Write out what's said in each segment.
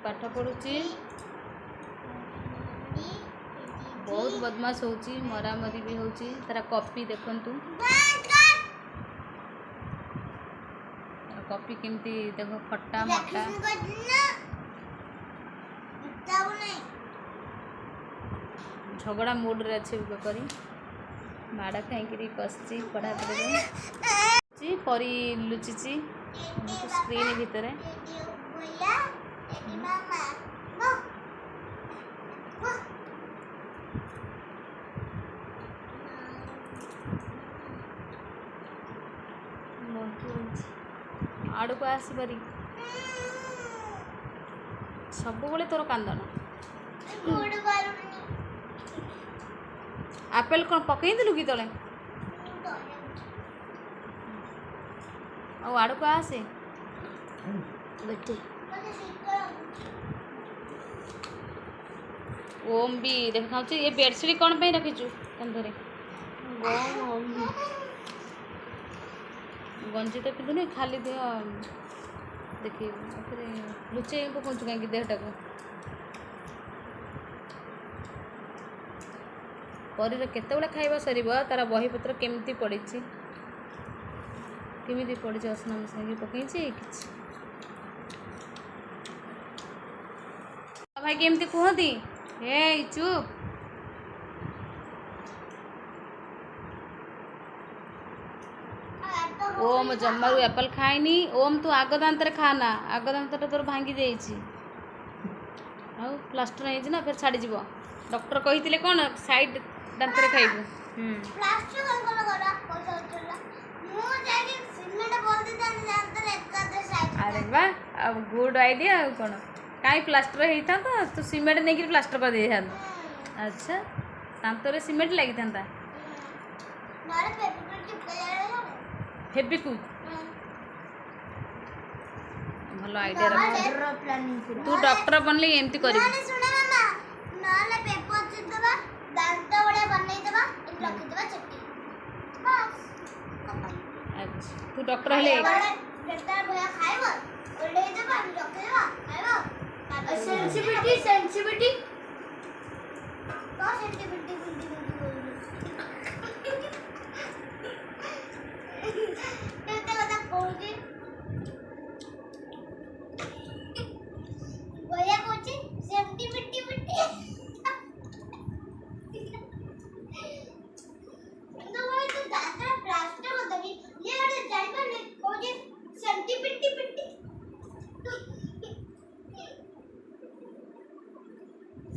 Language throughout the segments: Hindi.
पाठ पढ़ुची बहुत बदमाश होची मरामरी भी होची तारा कॉपी देखंतु कॉपी केमती देखो फटा मोटा झगड़ा मूड रे अच्छे करी माड़ा खाई कसी पढ़ापढ़ी परी लुचिची स्क्रीन भितर आड़ को आसपारी सब तोर कांदन आपेल कौन पकईलु कि तले आड़ को आसे ओम भी देखा ये बेडसीट कौन पे रखीचु कंधरे गंजी तो पिंधुनी खाली देह देखिए लुचे पकाचु कहीं देहटा को परीर केतबेले खाइबा सर तार बही पत्र केमती पड़ी केमी पड़ी असना मसला पकई भाई केमती कहती हे चुप ओम जमारू एप्पल खाइनी ओम तू आग दांतर खाना आग दांतर तोर भांगी जाइए प्लास्टर है ना फिर छाड़ी जीव डॉक्टर कही कौन साइड दांतर खाइबू अरे वाह अब गुड आइडिया कौन कहीं प्लास्टर होता तो सीमेंट नहीं प्लास्टर कर दे अच्छा दांतर सीमेंट लगी था फेबिक्विक भल आइडिया तू डॉक्टर बनले एमती कर तू डॉक्टर हेले सेंसिटिविटी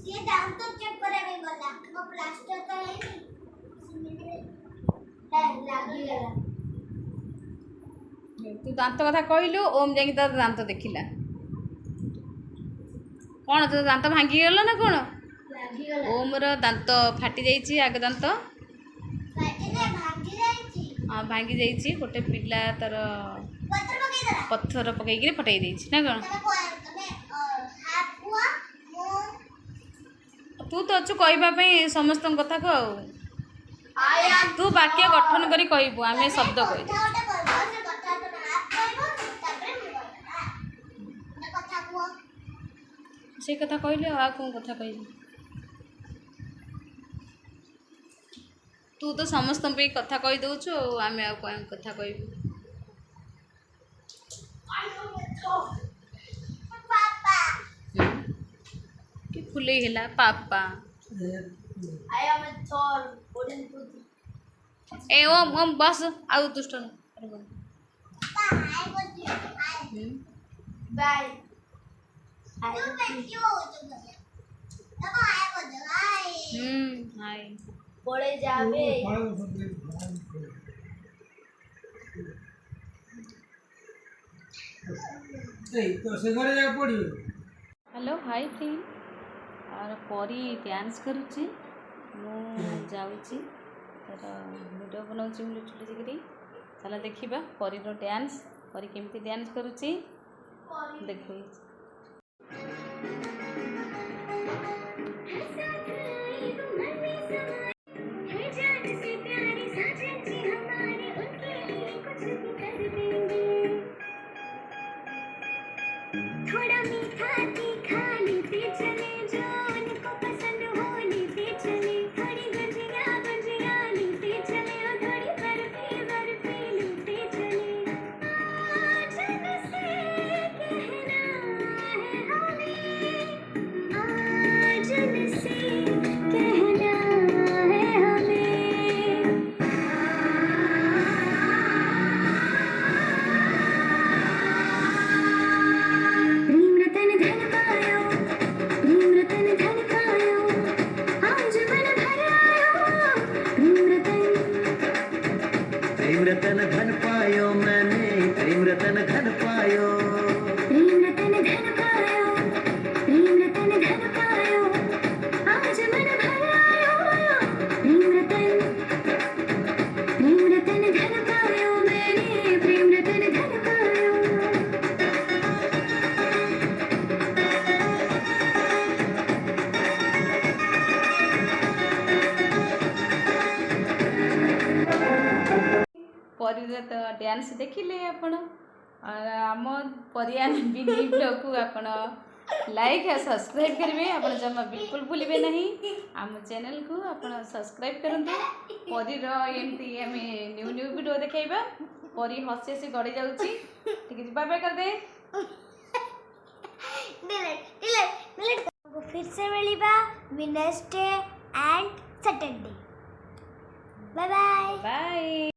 ये दांत चेक करे भी गला वो प्लास्टर तो है नहीं लागी गला तू दांत कथा कहलु ओम जाई त दांत देखिला कौन तो दांत भांगी गला ना कौन लागी गला ओम रो दांत फाटी जाईची आगे दांत फाटी ने भांगी जाईची हां भांगी जाईची गोटे पिला तर पत्थर पकई फटाई देईची ना कौन तू तो अच्छु कहवाई समस्त कथा कह तू वाक्य गठन करी कहबू आम शब्द कह से कथा कहले आ कौन कथा कह तू तो समस्त कथा कही दौचु आम आ कौन कथा कहबू फुले हिला पापा ए ओम ओम बस आउ दुष्ट बाय हाय पड़े जावे तो से घरे जा पड़ी हेलो हाय फ्रेंड और परी डांस करुच्ची मुझे तार वीडियो बनाऊँच लुचुलुचिकी चल देखा परी डांस परी केमती डांस करुच्ची देख थोड़ा मीठा तीखा परीर तो डांस देखिले आपण आम परिया बिनी ब्लॉग को आपण लाइक और सब्सक्राइब करेंगे। आप जमा बिल्कुल भूलिए नहीं आम चैनल को आप सब्सक्राइब करते परीर एमती आम न्यू न्यू वीडियो देखा परी हसी हसी गड़ी जाऊँगी ठीक है बाय बाय कर दे फिर से मिलिबा Wednesday and Saturday bye bye bye.